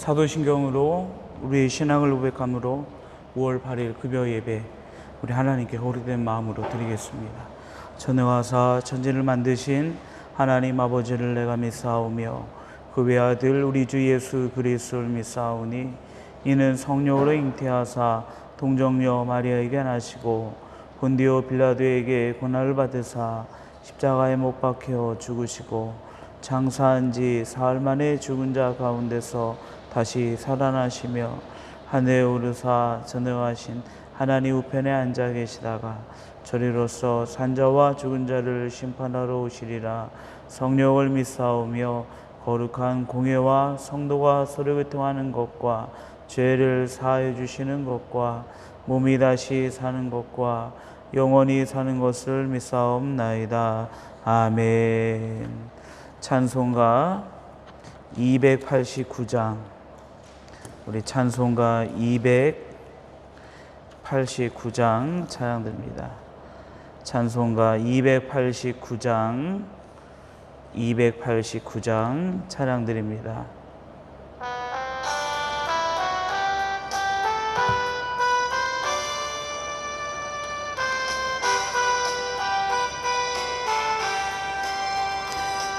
사도신경으로 우리의 신앙을 고백함으로 5월 8일 급여 예배 우리 하나님께 호리된 마음으로 드리겠습니다. 전능하사 천지를 만드신 하나님 아버지를 내가 믿사오며 그 외아들 우리 주 예수 그리스도를 믿사오니 이는 성령으로 잉태하사 동정녀 마리아에게 나시고 본디오 빌라도에게 고난을 받으사 십자가에 못 박혀 죽으시고 장사한 지 사흘 만에 죽은 자 가운데서 다시 살아나시며 하늘에 오르사 전능하신 하나님 우편에 앉아 계시다가 저리로서 산자와 죽은 자를 심판하러 오시리라. 성령을 믿사오며 거룩한 공회와 성도가 서로 교통하는 것과 죄를 사하여 주시는 것과 몸이 다시 사는 것과 영원히 사는 것을 믿사옵나이다. 아멘. 찬송가 289장, 우리 찬송가 289장 찬양드립니다. 찬송가 289장 찬양드립니다.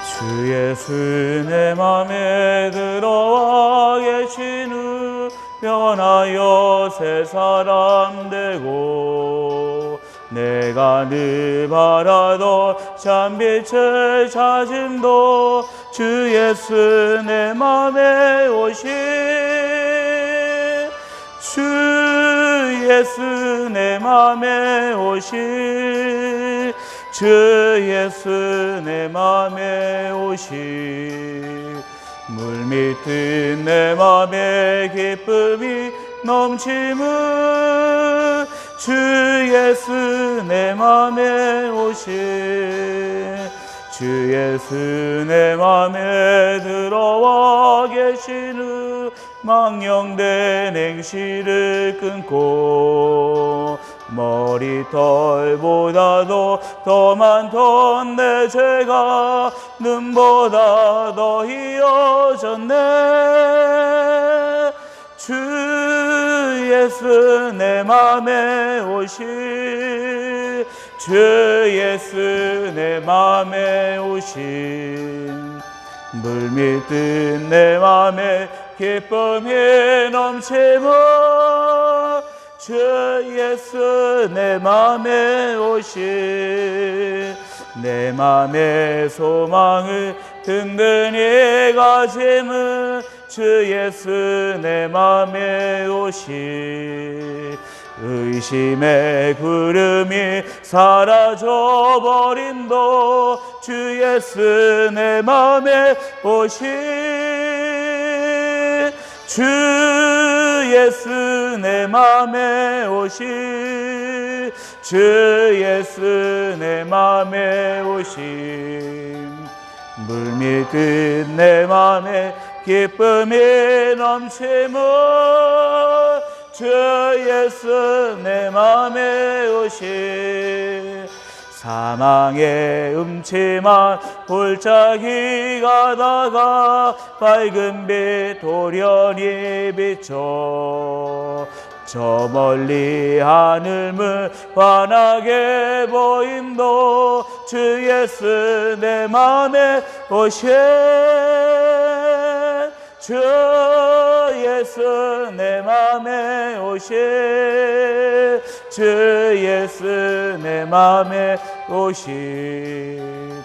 주 예수 내 맘에 들어와 계신 후 변하여 새 사람 되고 내가 늘 바라던 참빛을 찾음도 주 예수 내 맘에 오신 주 예수 내 맘에 오신 주 예수 내 맘에 오신 물밀듯 내 맘에 기쁨이 넘치는 주 예수 내 맘에 오신 주 예수 내 맘에 들어와 계시는 망령된 행실을 끊고 머리털보다도 더 많던 내 죄가 눈보다 더 희어졌네. 주 예수 내 맘에 오신 주 예수 내 맘에 오신 물밀듯 내 맘에 기쁨이 넘치며 주 예수 내 맘에 오신 내 맘의 소망을 든든히 가짐은 주 예수 내 맘에 오신 의심의 구름이 사라져버림도 주 예수 내 맘에 오신 주 예수 내 맘에 오신 주 예수 내 맘에 오신 물밀듯 내 맘에 기쁨이 넘치며 주 예수 내 맘에 오신 사망의 음침한 골짜기 가다가 밝은 빛 돌연히 비춰 저 멀리 하늘문 환하게 보임도 주 예수 내 맘에 오신 주 예수 내 맘에 오신 주 예수 내 맘에 오신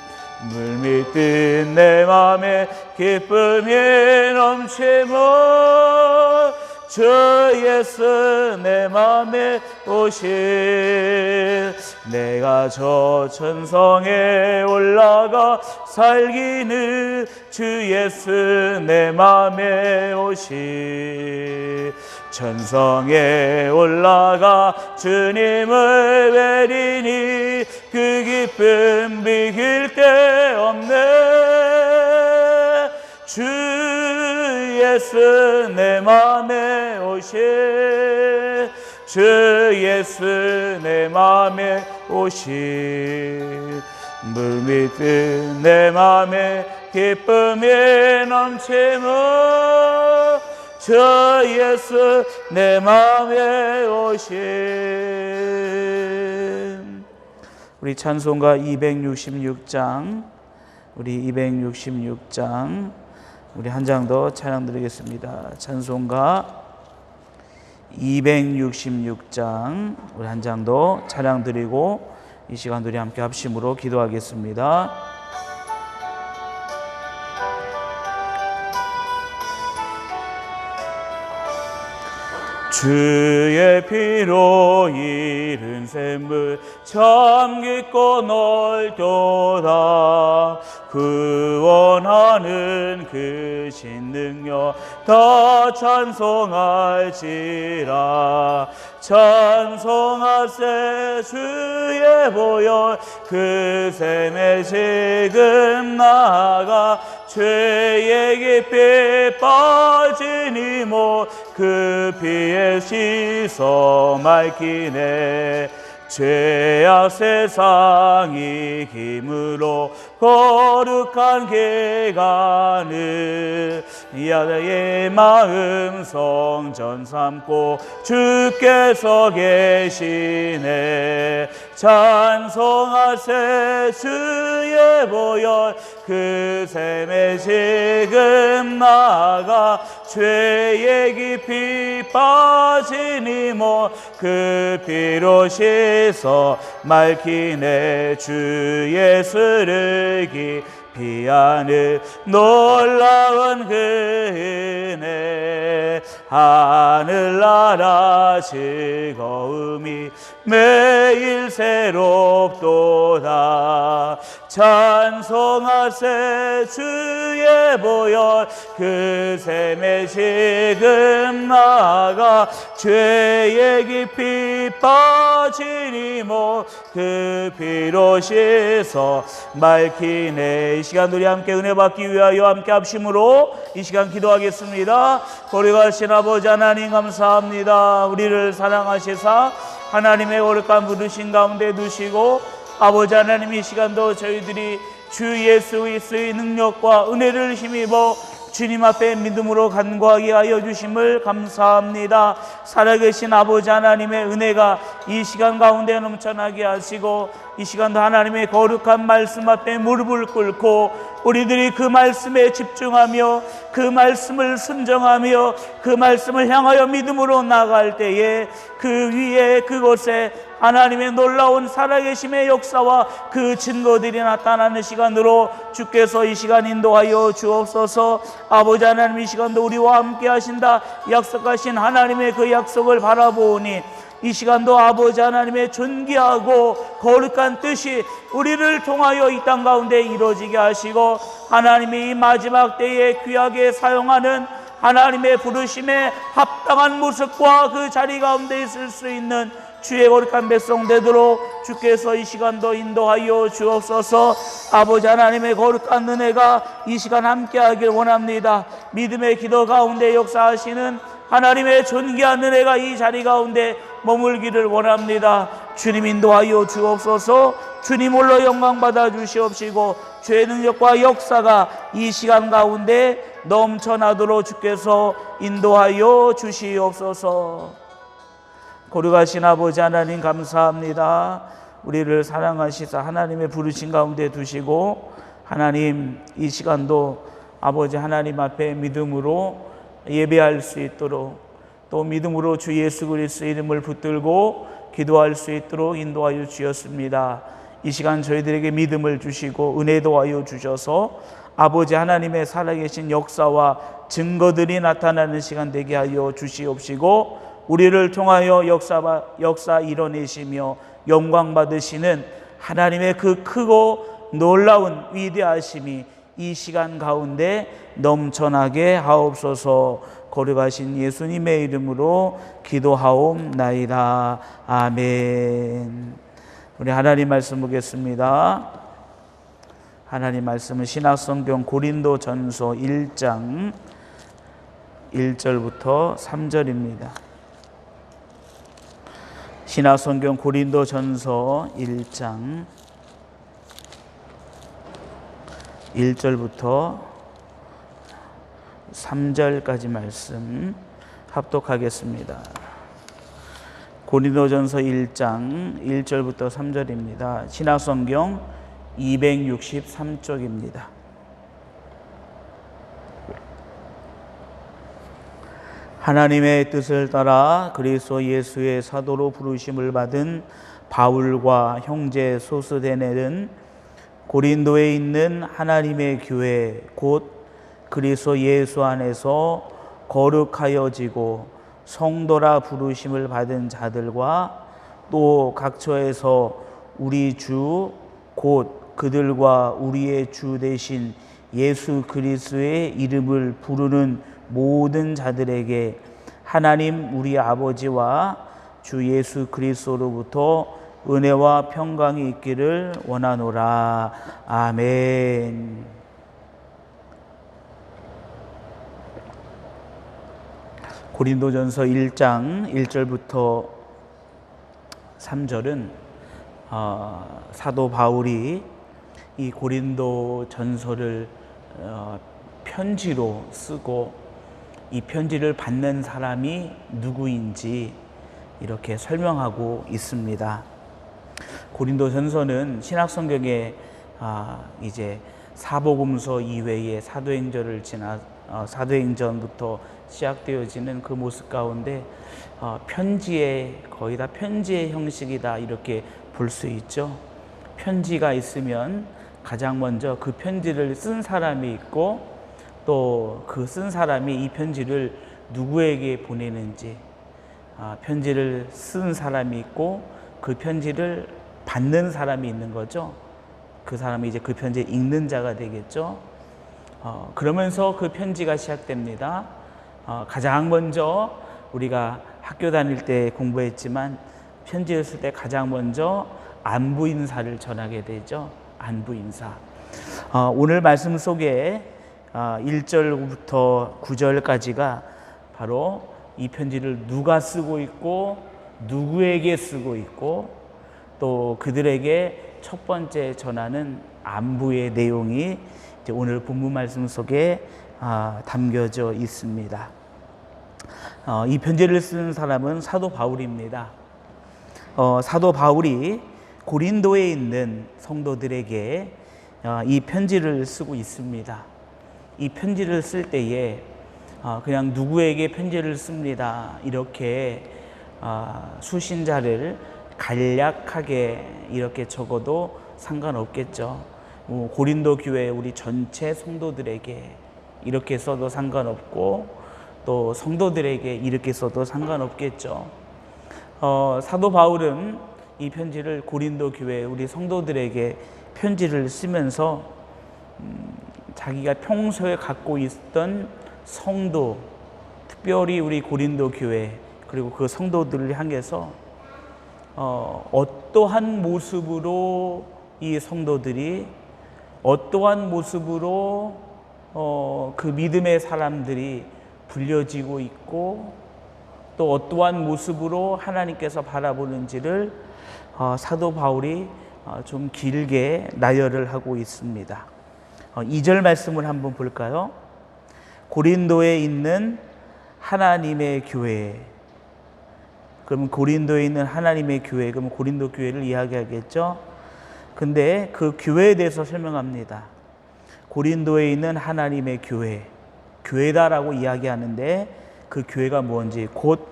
물밀듯 내 맘에 기쁨이 넘치며 주 예수 내 맘에 오신 내가 저 천성에 올라가 살기는 주 예수 내 맘에 오신 천성에 올라가 주님을 뵈리니 그 기쁨 비길 데 없네. 주 예수 내 맘에 오신 주 예수 내 맘에 오신 물밀듯 내 맘에 기쁨이 넘치며 주 예수 내 맘에 오심. 우리 찬송가 266장, 우리 266장, 우리 한 장 더 찬양 드리겠습니다. 찬송가 266장, 우리 한 장 더 찬양 드리고 이 시간 우리 함께 합심으로 기도하겠습니다. 주의 피로 이른 샘물 참 깊고 넓도다. 구원하는 그 신능력 다 찬송할지라. 찬송하세 주의 보혈 그 샘에 지금 나아가 죄의 깊이 빠진 이못 그 피에 씻어 맑히네. 죄악 세상이 힘으로 거룩한 개간을 야의 마음 성전 삼고 주께서 계시네. 찬송하세 주의 보혈 그 샘에 지금 나아가 죄의 깊이 빠진 이못 그 피로 씻어 맑히네. 주 예수를 깊이 아는 놀라운 그 은혜 하늘나라 즐거움이 매일 새롭도다. 찬송하세 주의 보혈 그 샘에 지금 나아가 죄의 깊이 빠진 이못 그 피로 씻어 맑히네. 이 시간 우리 함께 은혜 받기 위하여 함께 합심으로 이 시간 기도하겠습니다. 거룩하신 아버지 하나님 감사합니다. 우리를 사랑하시사 하나님의 거룩한 부르신 가운데 두시고 아버지 하나님 이 시간도 저희들이 주 예수 그리스도의 능력과 은혜를 힘입어 주님 앞에 믿음으로 간구하게 하여 주심을 감사합니다. 살아계신 아버지 하나님의 은혜가 이 시간 가운데 넘쳐나게 하시고 이 시간도 하나님의 거룩한 말씀 앞에 무릎을 꿇고 우리들이 그 말씀에 집중하며 그 말씀을 순정하며 그 말씀을 향하여 믿음으로 나아갈 때에 그 위에 그곳에 하나님의 놀라운 살아계심의 역사와 그 증거들이 나타나는 시간으로 주께서 이 시간 인도하여 주옵소서. 아버지 하나님 이 시간도 우리와 함께 하신다 약속하신 하나님의 그 약속을 바라보니 이 시간도 아버지 하나님의 존귀하고 거룩한 뜻이 우리를 통하여 이 땅 가운데 이루어지게 하시고 하나님이 이 마지막 때에 귀하게 사용하는 하나님의 부르심에 합당한 모습과 그 자리 가운데 있을 수 있는 주의 거룩한 백성 되도록 주께서 이 시간도 인도하여 주옵소서. 아버지 하나님의 거룩한 은혜가 이 시간 함께하길 원합니다. 믿음의 기도 가운데 역사하시는 하나님의 존귀한 은혜가 이 자리 가운데 머물기를 원합니다. 주님 인도하여 주옵소서. 주님 홀로 영광 받아 주시옵시고 주의 능력과 역사가 이 시간 가운데 넘쳐나도록 주께서 인도하여 주시옵소서. 거룩하신 아버지 하나님 감사합니다. 우리를 사랑하시사 하나님의 부르신 가운데 두시고 하나님 이 시간도 아버지 하나님 앞에 믿음으로 예배할 수 있도록 또 믿음으로 주 예수 그리스도 이름을 붙들고 기도할 수 있도록 인도하여 주셨습니다. 이 시간 저희들에게 믿음을 주시고 은혜도 하여 주셔서 아버지 하나님의 살아계신 역사와 증거들이 나타나는 시간 되게 하여 주시옵시고 우리를 통하여 역사 이뤄내시며 영광 받으시는 하나님의 그 크고 놀라운 위대하심이 이 시간 가운데 넘쳐나게 하옵소서. 거룩하신 예수님의 이름으로 기도하옵나이다. 아멘. 우리 하나님 말씀 보겠습니다. 하나님 말씀은 신약성경 고린도전서 1장 1절부터 3절입니다. 신약성경 고린도전서 1장 1절부터 3절까지 말씀 합독하겠습니다. 고린도전서 1장 1절부터 3절입니다. 신약성경 263쪽입니다. 하나님의 뜻을 따라 그리스도 예수의 사도로 부르심을 받은 바울과 형제 소스데네는 고린도에 있는 하나님의 교회 곧 그리스도 예수 안에서 거룩하여지고 성도라 부르심을 받은 자들과 또 각처에서 우리 주 곧 그들과 우리의 주 되신 예수 그리스도의 이름을 부르는 모든 자들에게 하나님 우리 아버지와 주 예수 그리스도로부터 은혜와 평강이 있기를 원하노라. 아멘. 고린도전서 1장 1절부터 3절은 사도 바울이 이 고린도 전서를 편지로 쓰고 이 편지를 받는 사람이 누구인지 이렇게 설명하고 있습니다. 고린도 전서는 신약성경에 이제 사복음서 이외에 사도행전부터 시작되어지는 그 모습 가운데 편지의 거의 다 편지의 형식이다 이렇게 볼 수 있죠. 편지가 있으면 가장 먼저 그 편지를 쓴 사람이 있고 또 그 쓴 사람이 이 편지를 누구에게 보내는지 편지를 쓴 사람이 있고 그 편지를 받는 사람이 있는 거죠. 그 사람이 이제 그 편지를 읽는 자가 되겠죠. 그러면서 그 편지가 시작됩니다. 가장 먼저 우리가 학교 다닐 때 공부했지만 편지를 쓸 때 가장 먼저 안부 인사를 전하게 되죠. 안부 인사. 오늘 말씀 속에 1절부터 9절까지가 바로 이 편지를 누가 쓰고 있고 누구에게 쓰고 있고 또 그들에게 첫 번째 전하는 안부의 내용이 이제 오늘 본문 말씀 속에 담겨져 있습니다. 이 편지를 쓴 사람은 사도 바울입니다. 사도 바울이 고린도에 있는 성도들에게 이 편지를 쓰고 있습니다. 이 편지를 쓸 때에 그냥 누구에게 편지를 씁니다 이렇게 수신자를 간략하게 이렇게 적어도 상관없겠죠. 고린도 교회 우리 전체 성도들에게 이렇게 써도 상관없고 또 성도들에게 이렇게 써도 상관없겠죠. 사도 바울은 이 편지를 고린도 교회 우리 성도들에게 편지를 쓰면서 자기가 평소에 갖고 있던 성도, 특별히 우리 고린도 교회 그리고 그 성도들을 향해서 어떠한 모습으로 이 성도들이 어떠한 모습으로 그 믿음의 사람들이 불려지고 있고 또 어떠한 모습으로 하나님께서 바라보는지를 사도 바울이 좀 길게 나열을 하고 있습니다. 2절 말씀을 한번 볼까요? 고린도에 있는 하나님의 교회. 그러면 고린도에 있는 하나님의 교회, 그러면 고린도 교회를 이야기하겠죠? 근데 그 교회에 대해서 설명합니다. 고린도에 있는 하나님의 교회, 교회다라고 이야기하는데 그 교회가 뭔지 곧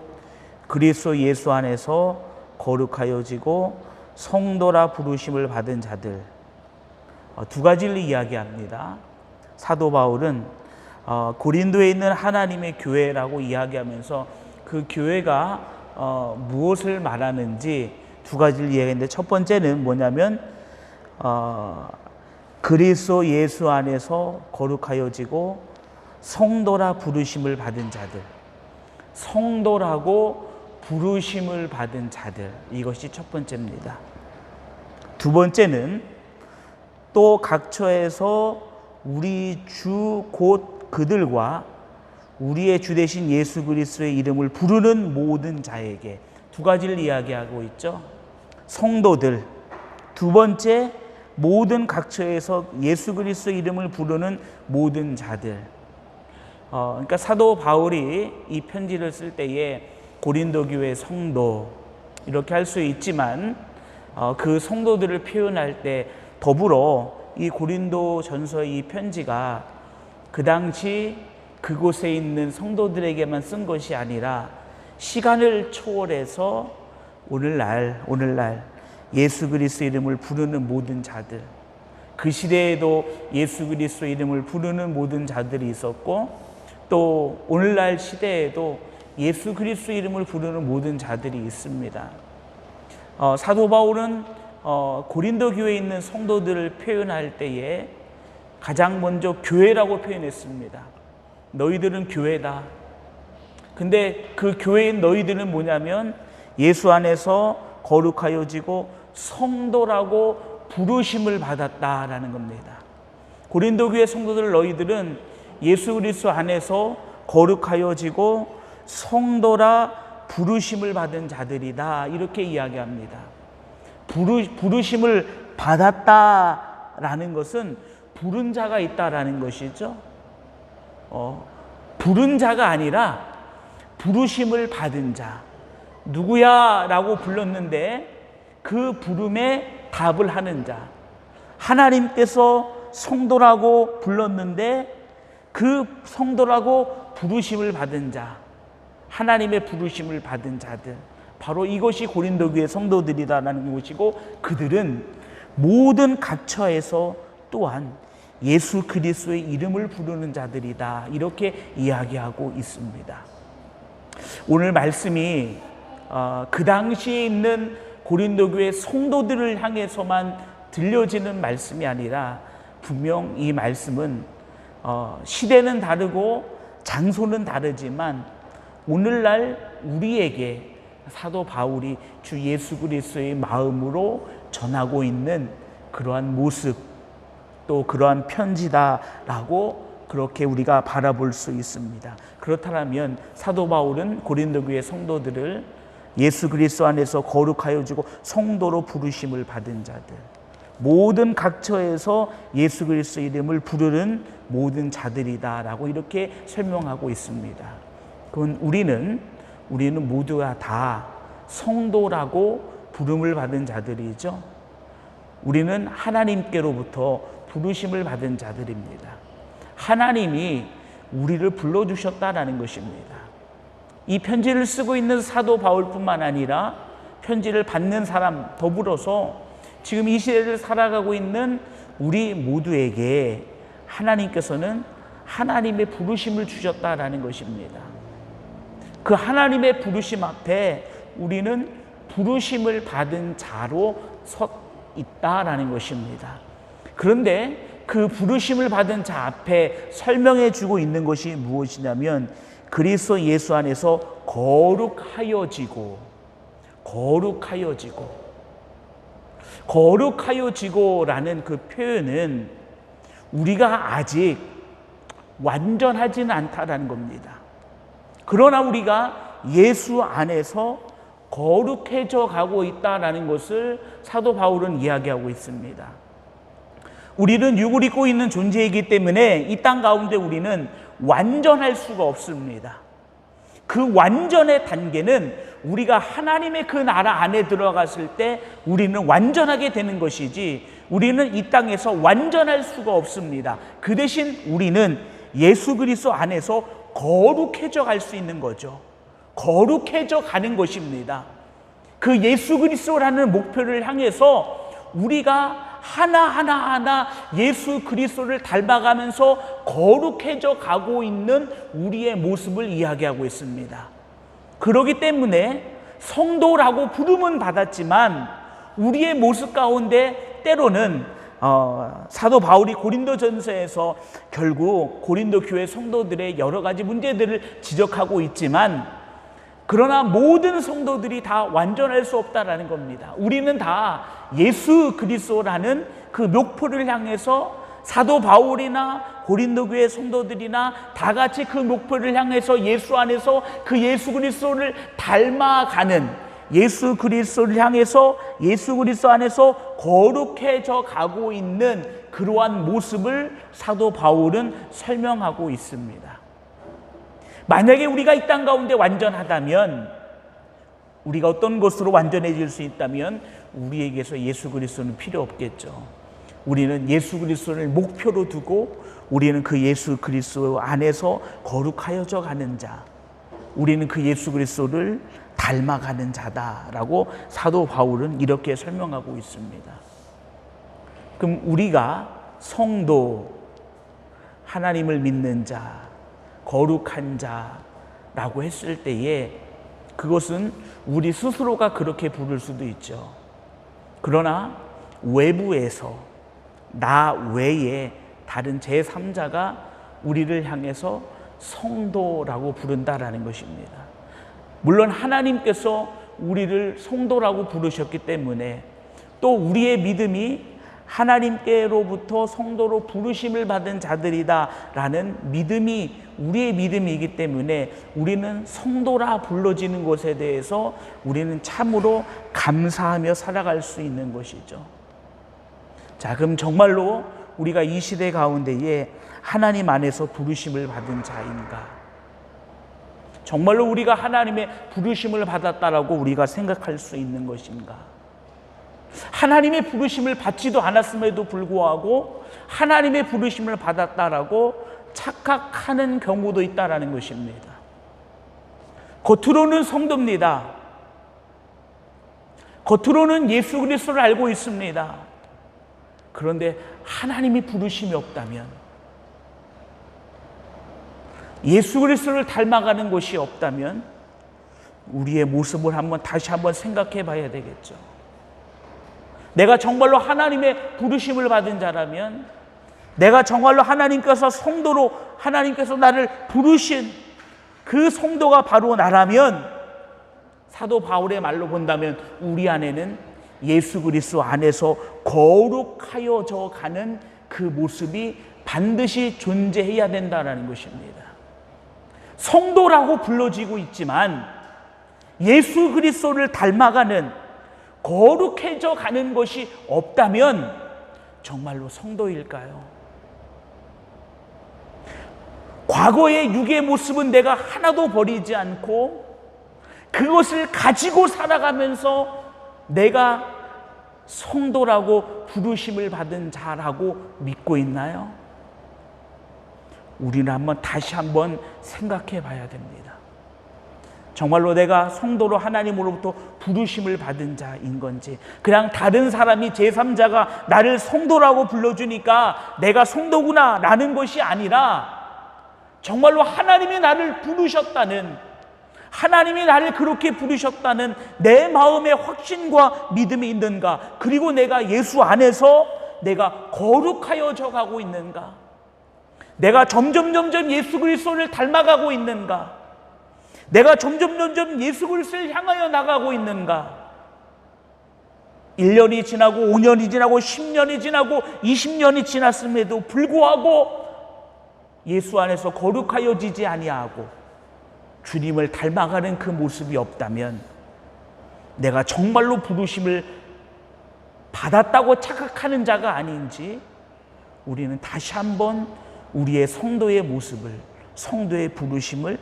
그리스도 예수 안에서 거룩하여지고 성도라 부르심을 받은 자들 두 가지를 이야기합니다. 사도 바울은 고린도에 있는 하나님의 교회라고 이야기하면서 그 교회가 무엇을 말하는지 두 가지를 이야기했는데 첫 번째는 뭐냐면 그리스도 예수 안에서 거룩하여지고 성도라 부르심을 받은 자들, 성도라고 부르심을 받은 자들, 이것이 첫 번째입니다. 두 번째는 또 각처에서 우리 주 곧 그들과 우리의 주 되신 예수 그리스도의 이름을 부르는 모든 자에게 두 가지를 이야기하고 있죠. 성도들, 두 번째 모든 각처에서 예수 그리스도의 이름을 부르는 모든 자들. 그러니까 사도 바울이 이 편지를 쓸 때에 고린도 교회 성도 이렇게 할 수 있지만 그 성도들을 표현할 때 더불어 이 고린도 전서의 이 편지가 그 당시 그곳에 있는 성도들에게만 쓴 것이 아니라 시간을 초월해서 오늘날 예수 그리스도 이름을 부르는 모든 자들, 그 시대에도 예수 그리스도 이름을 부르는 모든 자들이 있었고 또 오늘날 시대에도 예수 그리스도 이름을 부르는 모든 자들이 있습니다. 사도 바울은 고린도 교회에 있는 성도들을 표현할 때에 가장 먼저 교회라고 표현했습니다. 너희들은 교회다. 근데 그 교회인 너희들은 뭐냐면 예수 안에서 거룩하여지고 성도라고 부르심을 받았다라는 겁니다. 고린도 교회 성도들 너희들은 예수 그리스도 안에서 거룩하여지고 성도라 부르심을 받은 자들이다. 이렇게 이야기합니다. 부르심을 받았다라는 것은 부른 자가 있다라는 것이죠. 부른 자가 아니라 부르심을 받은 자. 누구야? 라고 불렀는데 그 부름에 답을 하는 자. 하나님께서 성도라고 불렀는데 그 성도라고 부르심을 받은 자. 하나님의 부르심을 받은 자들. 바로 이것이 고린도 교회 성도들이다라는 것이고 그들은 모든 각처에서 또한 예수 그리스도의 이름을 부르는 자들이다. 이렇게 이야기하고 있습니다. 오늘 말씀이 그 당시에 있는 고린도 교회 성도들을 향해서만 들려지는 말씀이 아니라 분명 이 말씀은 시대는 다르고 장소는 다르지만 오늘날 우리에게 사도 바울이 주 예수 그리스도의 마음으로 전하고 있는 그러한 모습 또 그러한 편지다라고 그렇게 우리가 바라볼 수 있습니다. 그렇다면 사도 바울은 고린도 교회 성도들을 예수 그리스도 안에서 거룩하여지고 성도로 부르심을 받은 자들, 모든 각처에서 예수 그리스도 이름을 부르는 모든 자들이다라고 이렇게 설명하고 있습니다. 그건 우리는 모두가 다 성도라고 부름을 받은 자들이죠. 우리는 하나님께로부터 부르심을 받은 자들입니다. 하나님이 우리를 불러주셨다라는 것입니다. 이 편지를 쓰고 있는 사도 바울뿐만 아니라 편지를 받는 사람 더불어서 지금 이 시대를 살아가고 있는 우리 모두에게 하나님께서는 하나님의 부르심을 주셨다라는 것입니다. 그 하나님의 부르심 앞에 우리는 부르심을 받은 자로 서 있다라는 것입니다. 그런데 그 부르심을 받은 자 앞에 설명해 주고 있는 것이 무엇이냐면 그리스도 예수 안에서 거룩하여지고라는 그 표현은 우리가 아직 완전하지는 않다라는 겁니다. 그러나 우리가 예수 안에서 거룩해져 가고 있다라는 것을 사도 바울은 이야기하고 있습니다. 우리는 육을 입고 있는 존재이기 때문에 이 땅 가운데 우리는 완전할 수가 없습니다. 그 완전의 단계는 우리가 하나님의 그 나라 안에 들어갔을 때 우리는 완전하게 되는 것이지 우리는 이 땅에서 완전할 수가 없습니다. 그 대신 우리는 예수 그리스도 안에서 거룩해져 갈 수 있는 거죠. 거룩해져 가는 것입니다. 그 예수 그리스도라는 목표를 향해서 우리가 하나하나 예수 그리스도를 닮아가면서 거룩해져 가고 있는 우리의 모습을 이야기하고 있습니다. 그렇기 때문에 성도라고 부름은 받았지만 우리의 모습 가운데 때로는 사도 바울이 고린도전서에서 결국 고린도 교회 성도들의 여러 가지 문제들을 지적하고 있지만 그러나 모든 성도들이 다 완전할 수 없다라는 겁니다. 우리는 다 예수 그리스도라는 그 목표를 향해서 사도 바울이나 고린도 교회 성도들이나 다 같이 그 목표를 향해서 예수 안에서 그 예수 그리스도를 닮아가는 예수 그리스도를 향해서 예수 그리스도 안에서 거룩해져 가고 있는 그러한 모습을 사도 바울은 설명하고 있습니다. 만약에 우리가 이 땅 가운데 완전하다면, 우리가 어떤 것으로 완전해질 수 있다면 우리에게서 예수 그리스도는 필요 없겠죠. 우리는 예수 그리스도를 목표로 두고 우리는 그 예수 그리스도 안에서 거룩하여져 가는 자, 우리는 그 예수 그리스도를 닮아가는 자다라고 사도 바울은 이렇게 설명하고 있습니다. 그럼 우리가 성도, 하나님을 믿는 자, 거룩한 자라고 했을 때에 그것은 우리 스스로가 그렇게 부를 수도 있죠. 그러나 외부에서 나 외에 다른 제3자가 우리를 향해서 성도라고 부른다라는 것입니다. 물론 하나님께서 우리를 성도라고 부르셨기 때문에 또 우리의 믿음이 하나님께로부터 성도로 부르심을 받은 자들이다라는 믿음이 우리의 믿음이기 때문에 우리는 성도라 불러지는 것에 대해서 우리는 참으로 감사하며 살아갈 수 있는 것이죠. 자, 그럼 정말로 우리가 이 시대 가운데에 하나님 안에서 부르심을 받은 자인가? 정말로 우리가 하나님의 부르심을 받았다라고 우리가 생각할 수 있는 것인가? 하나님의 부르심을 받지도 않았음에도 불구하고 하나님의 부르심을 받았다라고 착각하는 경우도 있다라는 것입니다. 겉으로는 성도입니다. 겉으로는 예수 그리스도를 알고 있습니다. 그런데 하나님이 부르심이 없다면, 예수 그리스도를 닮아가는 것이 없다면 우리의 모습을 다시 한번 생각해 봐야 되겠죠. 내가 정말로 하나님의 부르심을 받은 자라면, 내가 정말로 하나님께서 성도로 하나님께서 나를 부르신 그 성도가 바로 나라면, 사도 바울의 말로 본다면 우리 안에는 예수 그리스도 안에서 거룩하여져 가는 그 모습이 반드시 존재해야 된다는 것입니다. 성도라고 불러지고 있지만 예수 그리스도를 닮아가는, 거룩해져 가는 것이 없다면 정말로 성도일까요? 과거의 육의 모습은 내가 하나도 버리지 않고 그것을 가지고 살아가면서 내가 성도라고 부르심을 받은 자라고 믿고 있나요? 우리는 다시 한번 생각해 봐야 됩니다. 정말로 내가 성도로 하나님으로부터 부르심을 받은 자인 건지, 그냥 다른 사람이 제3자가 나를 성도라고 불러주니까 내가 성도구나 라는 것이 아니라 정말로 하나님이 나를 부르셨다는, 하나님이 나를 그렇게 부르셨다는 내 마음의 확신과 믿음이 있는가? 그리고 내가 예수 안에서 내가 거룩하여져 가고 있는가? 내가 점점 예수 그리스도를 닮아가고 있는가? 내가 점점 예수 그리스도를 향하여 나가고 있는가? 1년이 지나고 5년이 지나고 10년이 지나고 20년이 지났음에도 불구하고 예수 안에서 거룩하여지지 아니하고 주님을 닮아가는 그 모습이 없다면 내가 정말로 부르심을 받았다고 착각하는 자가 아닌지, 우리는 다시 한번 우리의 성도의 모습을, 성도의 부르심을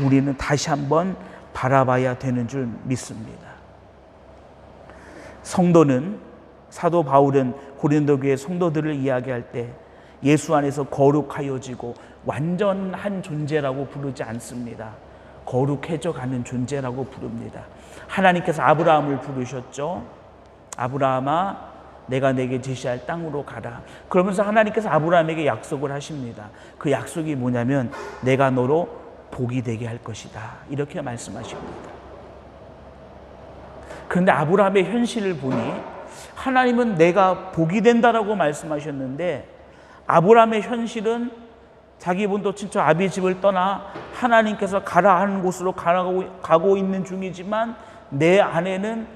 우리는 다시 한번 바라봐야 되는 줄 믿습니다. 성도는, 사도 바울은 고린도 교회 성도들을 이야기할 때 예수 안에서 거룩하여지고 완전한 존재라고 부르지 않습니다. 거룩해져 가는 존재라고 부릅니다. 하나님께서 아브라함을 부르셨죠. 아브라함아, 내가 내게 제시할 땅으로 가라. 그러면서 하나님께서 아브라함에게 약속을 하십니다. 그 약속이 뭐냐면 내가 너로 복이 되게 할 것이다, 이렇게 말씀하십니다. 그런데 아브라함의 현실을 보니 하나님은 내가 복이 된다라고 말씀하셨는데, 아브라함의 현실은 자기 본토 친척 아비 집을 떠나 하나님께서 가라 하는 곳으로 가고 있는 중이지만 내 안에는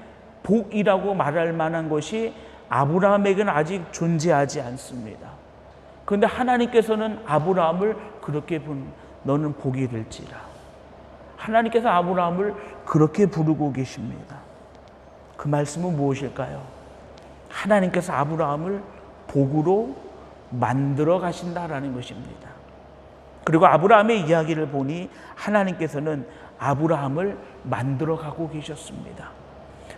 복이라고 말할 만한 것이 아브라함에게는 아직 존재하지 않습니다. 그런데 하나님께서는 아브라함을 그렇게 너는 복이 될지라. 하나님께서 아브라함을 그렇게 부르고 계십니다. 그 말씀은 무엇일까요? 하나님께서 아브라함을 복으로 만들어 가신다라는 것입니다. 그리고 아브라함의 이야기를 보니 하나님께서는 아브라함을 만들어가고 계셨습니다.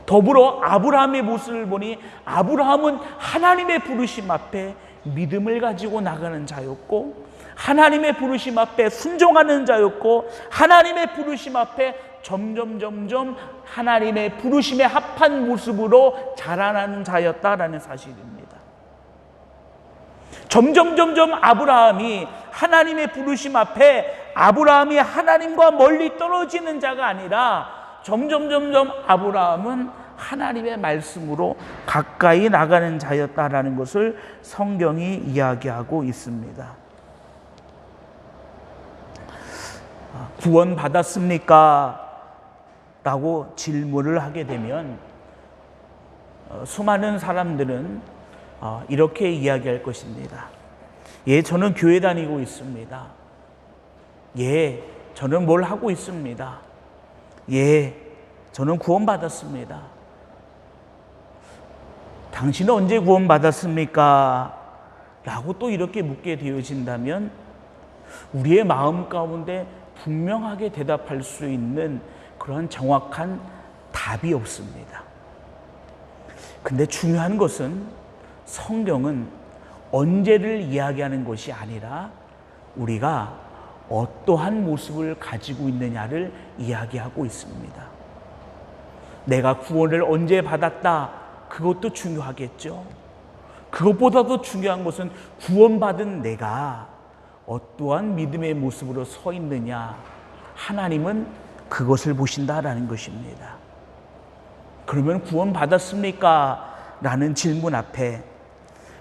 더불어 아브라함의 모습을 보니 아브라함은 하나님의 부르심 앞에 믿음을 가지고 나가는 자였고, 하나님의 부르심 앞에 순종하는 자였고, 하나님의 부르심 앞에 점점 하나님의 부르심에 합한 모습으로 자라나는 자였다라는 사실입니다. 점점 아브라함이 하나님의 부르심 앞에 아브라함이 하나님과 멀리 떨어지는 자가 아니라 점점 아브라함은 하나님의 말씀으로 가까이 나가는 자였다라는 것을 성경이 이야기하고 있습니다. 구원 받았습니까? 라고 질문을 하게 되면 수많은 사람들은 이렇게 이야기할 것입니다. 예, 저는 교회 다니고 있습니다. 예, 저는 뭘 하고 있습니다. 예, 저는 구원 받았습니다. 당신은 언제 구원 받았습니까? 라고 또 이렇게 묻게 되어진다면 우리의 마음 가운데 분명하게 대답할 수 있는 그런 정확한 답이 없습니다. 근데 중요한 것은 성경은 언제를 이야기하는 것이 아니라 우리가 어떠한 모습을 가지고 있느냐를 이야기하고 있습니다. 내가 구원을 언제 받았다, 그것도 중요하겠죠. 그것보다도 중요한 것은 구원받은 내가 어떠한 믿음의 모습으로 서 있느냐, 하나님은 그것을 보신다라는 것입니다. 그러면 구원받았습니까? 라는 질문 앞에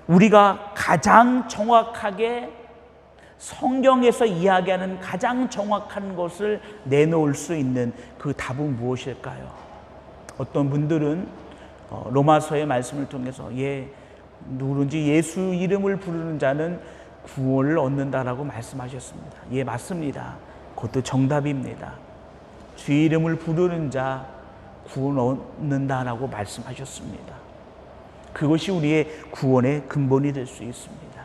우리가 가장 정확하게 성경에서 이야기하는 가장 정확한 것을 내놓을 수 있는 그 답은 무엇일까요? 어떤 분들은 로마서의 말씀을 통해서 누구든지 예수 이름을 부르는 자는 구원을 얻는다라고 말씀하셨습니다. 예, 맞습니다. 그것도 정답입니다. 주 이름을 부르는 자 구원 얻는다라고 말씀하셨습니다. 그것이 우리의 구원의 근본이 될 수 있습니다.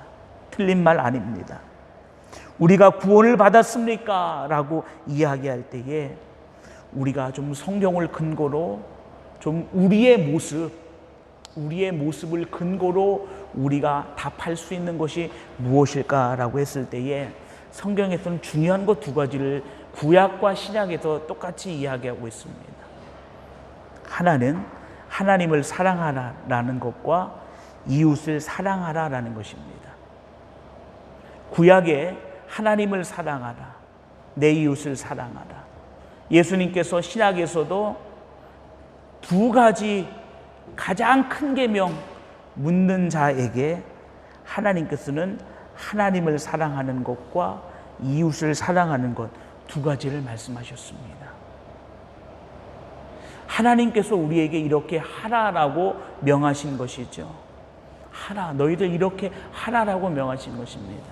틀린 말 아닙니다. 우리가 구원을 받았습니까? 라고 이야기할 때에 우리가 좀 성경을 근거로 좀 우리의 모습을 근거로 우리가 답할 수 있는 것이 무엇일까라고 했을 때에 성경에서는 중요한 것 두 가지를 구약과 신약에서 똑같이 이야기하고 있습니다. 하나는 하나님을 사랑하라라는 것과 이웃을 사랑하라라는 것입니다. 구약에 하나님을 사랑하라, 내 이웃을 사랑하라. 예수님께서 신약에서도 두 가지 가장 큰 계명 묻는 자에게 하나님께서는 하나님을 사랑하는 것과 이웃을 사랑하는 것 두 가지를 말씀하셨습니다. 하나님께서 우리에게 이렇게 하라라고 명하신 것이죠. 하라, 너희들 이렇게 하라라고 명하신 것입니다.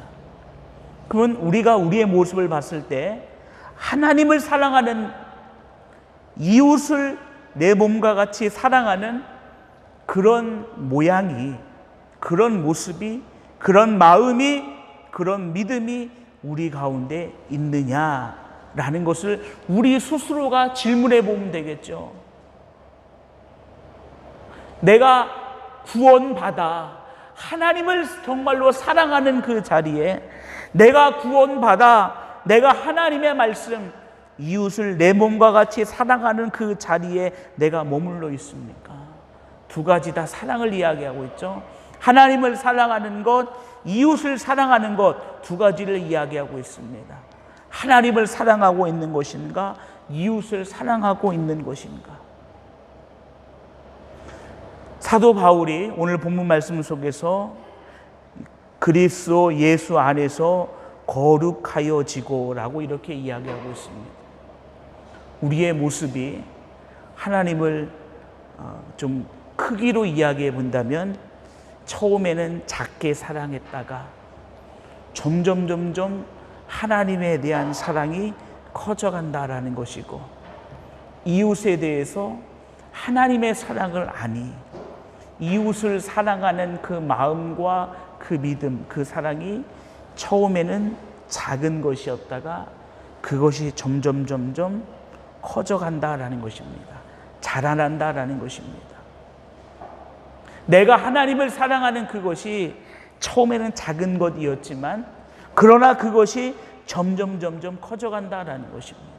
그러면 우리가 우리의 모습을 봤을 때 하나님을 사랑하는, 이웃을 내 몸과 같이 사랑하는 그런 모양이, 그런 모습이, 그런 마음이, 그런 믿음이 우리 가운데 있느냐라는 것을 우리 스스로가 질문해 보면 되겠죠. 내가 구원받아 하나님을 정말로 사랑하는 그 자리에, 내가 구원받아 내가 하나님의 말씀, 이웃을 내 몸과 같이 사랑하는 그 자리에 내가 머물러 있습니까? 두 가지 다 사랑을 이야기하고 있죠. 하나님을 사랑하는 것, 이웃을 사랑하는 것 두 가지를 이야기하고 있습니다. 하나님을 사랑하고 있는 것인가, 이웃을 사랑하고 있는 것인가. 사도 바울이 오늘 본문 말씀 속에서 그리스도 예수 안에서 거룩하여지고라고 이렇게 이야기하고 있습니다. 우리의 모습이 하나님을 좀 크기로 이야기해 본다면 처음에는 작게 사랑했다가 점점 하나님에 대한 사랑이 커져간다라는 것이고, 이웃에 대해서 하나님의 사랑을 아니 이웃을 사랑하는 그 마음과 그 믿음, 그 사랑이 처음에는 작은 것이었다가 그것이 점점 커져간다라는 것입니다. 자라난다라는 것입니다. 내가 하나님을 사랑하는 그것이 처음에는 작은 것이었지만 그러나 그것이 점점 커져간다라는 것입니다.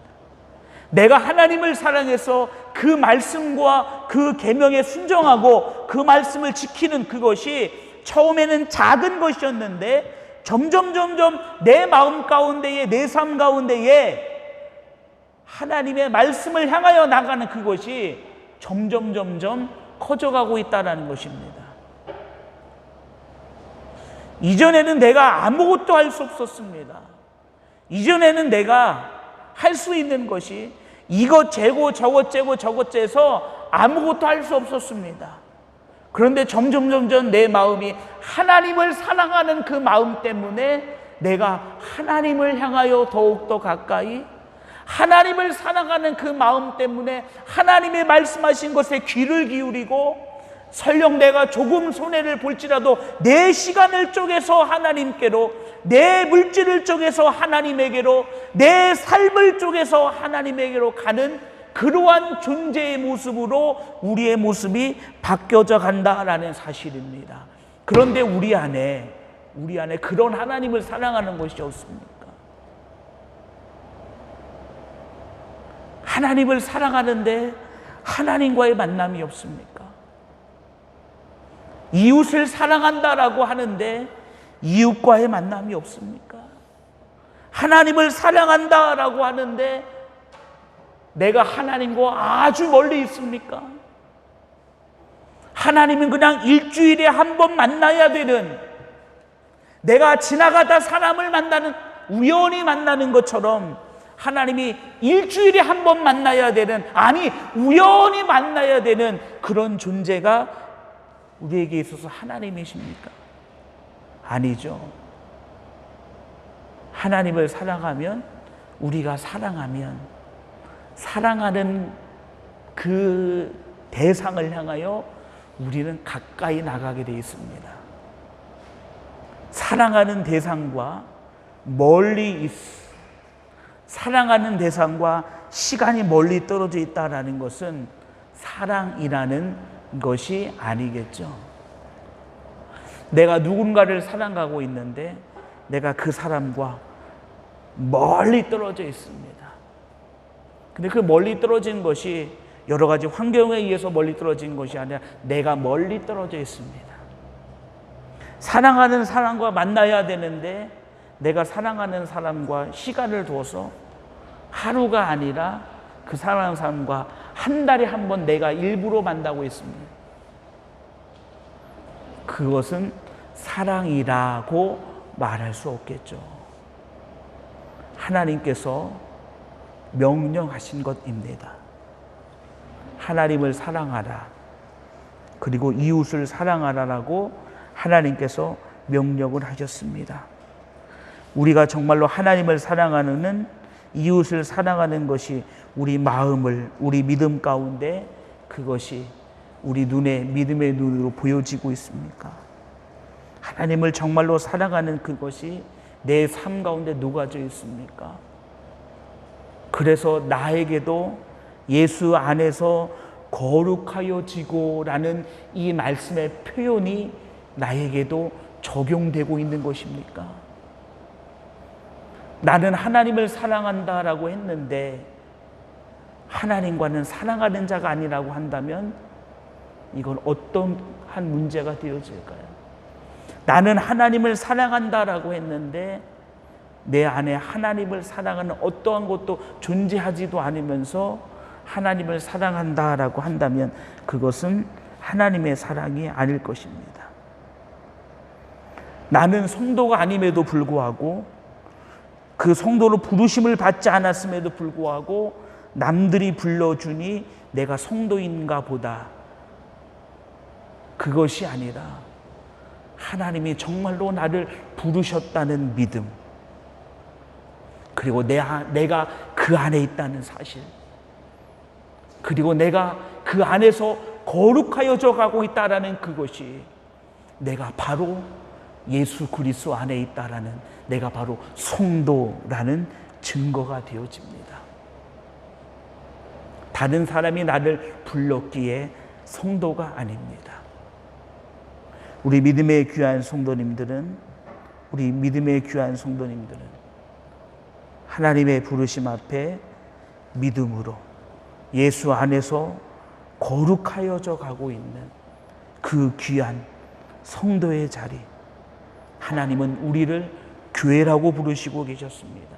내가 하나님을 사랑해서 그 말씀과 그 계명에 순종하고 그 말씀을 지키는 그것이 처음에는 작은 것이었는데 점점 내 마음 가운데에, 내 삶 가운데에 하나님의 말씀을 향하여 나가는 그것이 점점 커져가고 있다는 것입니다. 이전에는 내가 아무것도 할 수 없었습니다. 이전에는 내가 할 수 있는 것이 이것 재고 저것 재고 저것 재서 아무것도 할 수 없었습니다. 그런데 점점 내 마음이 하나님을 사랑하는 그 마음 때문에 내가 하나님을 향하여 더욱더 가까이, 하나님을 사랑하는 그 마음 때문에 하나님의 말씀하신 것에 귀를 기울이고, 설령 내가 조금 손해를 볼지라도 내 시간을 쪼개서 하나님께로, 내 물질을 쪼개서 하나님에게로, 내 삶을 쪼개서 하나님에게로 가는 그러한 존재의 모습으로 우리의 모습이 바뀌어져 간다라는 사실입니다. 그런데 우리 안에 그런 하나님을 사랑하는 것이 없습니까? 하나님을 사랑하는데 하나님과의 만남이 없습니까? 이웃을 사랑한다라고 하는데 이웃과의 만남이 없습니까? 하나님을 사랑한다라고 하는데 내가 하나님과 아주 멀리 있습니까? 하나님은 그냥 일주일에 한 번 만나야 되는, 내가 지나가다 사람을 우연히 만나는 것처럼 하나님이 일주일에 한 번 만나야 되는, 아니 우연히 만나야 되는 그런 존재가 우리에게 있어서 하나님이십니까? 아니죠. 하나님을 사랑하면, 우리가 사랑하는 그 대상을 향하여 우리는 가까이 나가게 되어 있습니다. 사랑하는 대상과 사랑하는 대상과 시간이 멀리 떨어져 있다는 것은 사랑이라는 것이 아니겠죠. 내가 누군가를 사랑하고 있는데 내가 그 사람과 멀리 떨어져 있습니다. 근데 그 멀리 떨어진 것이 여러 가지 환경에 의해서 멀리 떨어진 것이 아니라 내가 멀리 떨어져 있습니다. 사랑하는 사람과 만나야 되는데 내가 사랑하는 사람과 시간을 둬서 하루가 아니라 그 사랑하는 사람과 한 달에 한 번 내가 일부러 만나고 있습니다. 그것은 사랑이라고 말할 수 없겠죠. 하나님께서 명령하신 것입니다. 하나님을 사랑하라, 그리고 이웃을 사랑하라라고 하나님께서 명령을 하셨습니다. 우리가 정말로 하나님을 사랑하는, 이웃을 사랑하는 것이 우리 마음을, 우리 믿음 가운데 그것이 우리 눈에 믿음의 눈으로 보여지고 있습니까? 하나님을 정말로 사랑하는 그것이 내 삶 가운데 녹아져 있습니까? 그래서 나에게도 예수 안에서 거룩하여지고라는 이 말씀의 표현이 나에게도 적용되고 있는 것입니까? 나는 하나님을 사랑한다라고 했는데 하나님과는 사랑하는 자가 아니라고 한다면 이건 어떠한 문제가 되어질까요? 나는 하나님을 사랑한다라고 했는데 내 안에 하나님을 사랑하는 어떠한 것도 존재하지도 않으면서 하나님을 사랑한다라고 한다면 그것은 하나님의 사랑이 아닐 것입니다. 나는 성도가 아님에도 불구하고, 그 성도로 부르심을 받지 않았음에도 불구하고 남들이 불러주니 내가 성도인가 보다, 그것이 아니라 하나님이 정말로 나를 부르셨다는 믿음, 그리고 내가 그 안에 있다는 사실, 그리고 내가 그 안에서 거룩하여져 가고 있다라는 그것이 내가 바로 예수 그리스도 안에 있다라는 내가 바로 성도라는 증거가 되어집니다. 다른 사람이 나를 불렀기에 성도가 아닙니다. 우리 믿음의 귀한 성도님들은 하나님의 부르심 앞에 믿음으로 예수 안에서 거룩하여져 가고 있는 그 귀한 성도의 자리, 하나님은 우리를 교회라고 부르시고 계셨습니다.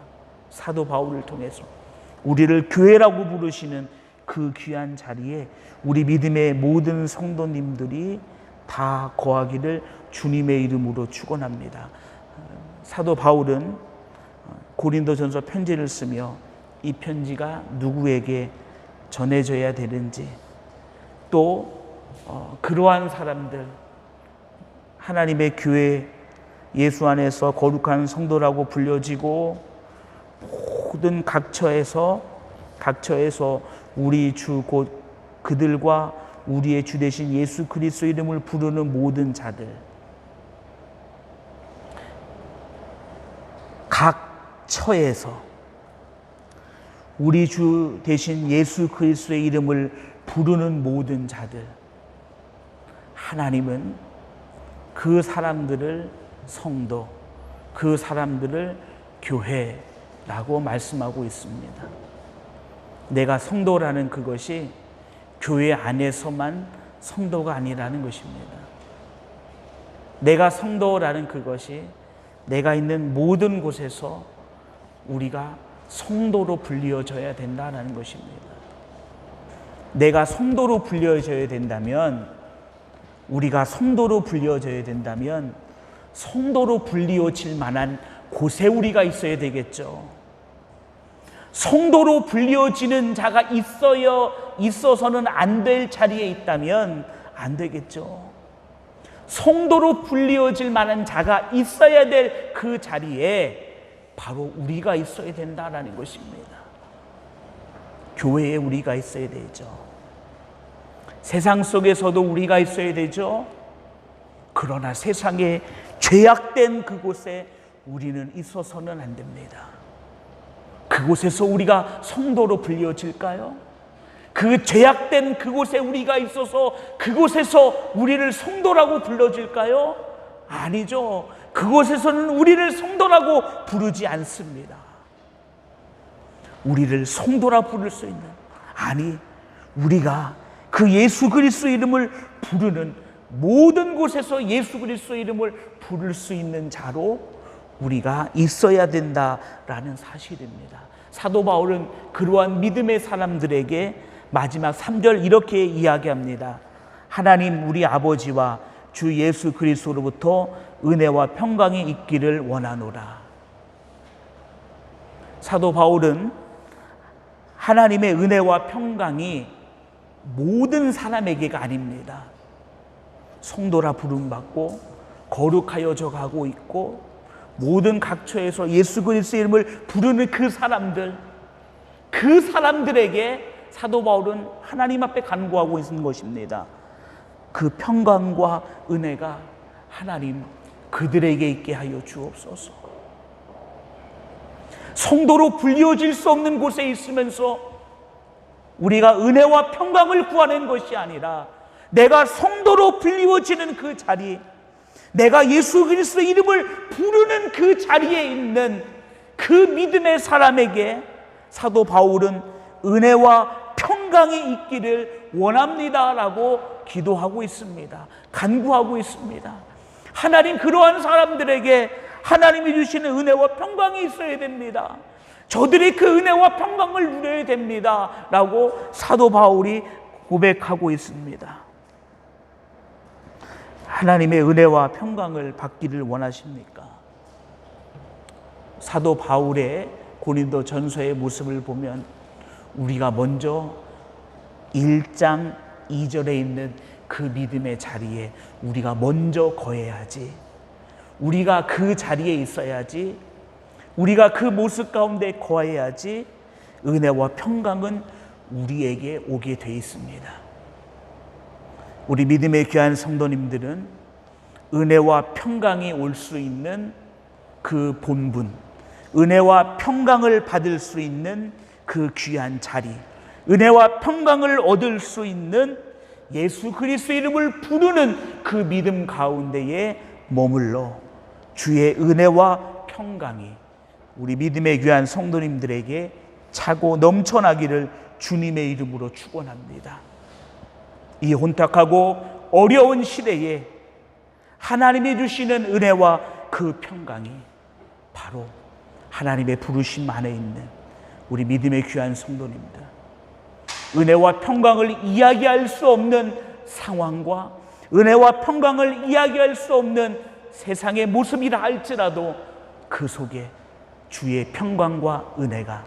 사도 바울을 통해서 우리를 교회라고 부르시는 그 귀한 자리에 우리 믿음의 모든 성도님들이 다 거하기를 주님의 이름으로 축원합니다. 사도 바울은 고린도전서 편지를 쓰며 이 편지가 누구에게 전해져야 되는지, 또 그러한 사람들, 하나님의 교회, 예수 안에서 거룩한 성도라고 불려지고 모든 각처에서 우리 주 곧 그들과 우리의 주 되신 예수 그리스도 이름을 부르는 모든 자들, 각 처에서 우리 주 되신 예수 그리스도의 이름을 부르는 모든 자들, 하나님은 그 사람들을 성도, 그 사람들을 교회라고 말씀하고 있습니다. 내가 성도라는 그것이 교회 안에서만 성도가 아니라는 것입니다. 내가 성도라는 그것이 내가 있는 모든 곳에서 우리가 성도로 불리어져야 된다는 것입니다. 내가 성도로 불리어져야 된다면, 우리가 성도로 불리어져야 된다면 성도로 불리어질 만한 곳에 우리가 있어야 되겠죠. 성도로 불리어지는 자가 있어서는 안 될 자리에 있다면 안 되겠죠. 성도로 불리어질 만한 자가 있어야 될 그 자리에 바로 우리가 있어야 된다는 것입니다. 교회에 우리가 있어야 되죠. 세상 속에서도 우리가 있어야 되죠. 그러나 세상에 죄악된 그곳에 우리는 있어서는 안 됩니다. 그곳에서 우리가 성도로 불려질까요? 그 죄악된 그곳에 우리가 있어서 그곳에서 우리를 성도라고 불러질까요? 아니죠. 그곳에서는 우리를 성도라고 부르지 않습니다. 우리를 성도라 부를 수 있는, 아니, 우리가 그 예수 그리스도 이름을 부르는 모든 곳에서 예수 그리스도 이름을 부를 수 있는 자로 우리가 있어야 된다라는 사실입니다. 사도 바울은 그러한 믿음의 사람들에게 마지막 3절 이렇게 이야기합니다. 하나님 우리 아버지와 주 예수 그리스도로부터 은혜와 평강이 있기를 원하노라. 사도 바울은 하나님의 은혜와 평강이 모든 사람에게가 아닙니다. 성도라 부름받고 거룩하여져 가고 있고 모든 각처에서 예수 그리스도의 이름을 부르는 그 사람들에게 사도 바울은 하나님 앞에 간구하고 있는 것입니다. 그 평강과 은혜가 하나님 그들에게 있게 하여 주옵소서. 성도로 불리어질 수 없는 곳에 있으면서 우리가 은혜와 평강을 구하는 것이 아니라 내가 성도로 불리어지는 그 자리, 내가 예수 그리스도의 이름을 부르는 그 자리에 있는 그 믿음의 사람에게 사도 바울은 은혜와 평강이 있기를 원합니다라고 기도하고 있습니다. 간구하고 있습니다. 하나님 그러한 사람들에게 하나님이 주시는 은혜와 평강이 있어야 됩니다. 저들이 그 은혜와 평강을 누려야 됩니다 라고 사도 바울이 고백하고 있습니다. 하나님의 은혜와 평강을 받기를 원하십니까? 사도 바울의 고린도 전서의 모습을 보면 우리가 먼저 1장 2절에 있는 그 믿음의 자리에 우리가 먼저 거해야지, 우리가 그 자리에 있어야지, 우리가 그 모습 가운데 거해야지 은혜와 평강은 우리에게 오게 돼 있습니다. 우리 믿음의 귀한 성도님들은 은혜와 평강이 올 수 있는 그 본분, 은혜와 평강을 받을 수 있는 그 귀한 자리, 은혜와 평강을 얻을 수 있는 예수 그리스도의 이름을 부르는 그 믿음 가운데에 머물러 주의 은혜와 평강이 우리 믿음의 귀한 성도님들에게 차고 넘쳐나기를 주님의 이름으로 축원합니다. 이 혼탁하고 어려운 시대에 하나님이 주시는 은혜와 그 평강이 바로 하나님의 부르심 안에 있는 우리 믿음의 귀한 성도님들, 은혜와 평강을 이야기할 수 없는 상황과 은혜와 평강을 이야기할 수 없는 세상의 모습이라 할지라도 그 속에 주의 평강과 은혜가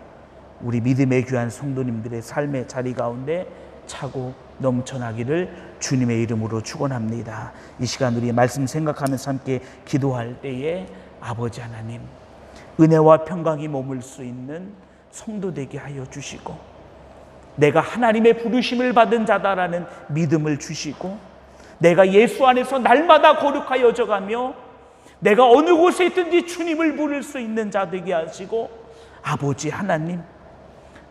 우리 믿음의 귀한 성도님들의 삶의 자리 가운데 차고 넘쳐나기를 주님의 이름으로 축원합니다. 이 시간 우리 말씀 생각하면서 함께 기도할 때에 아버지 하나님, 은혜와 평강이 머물 수 있는 성도 되게 하여 주시고, 내가 하나님의 부르심을 받은 자다라는 믿음을 주시고, 내가 예수 안에서 날마다 거룩하여져 가며 내가 어느 곳에 있든지 주님을 부를 수 있는 자 되게 하시고, 아버지 하나님,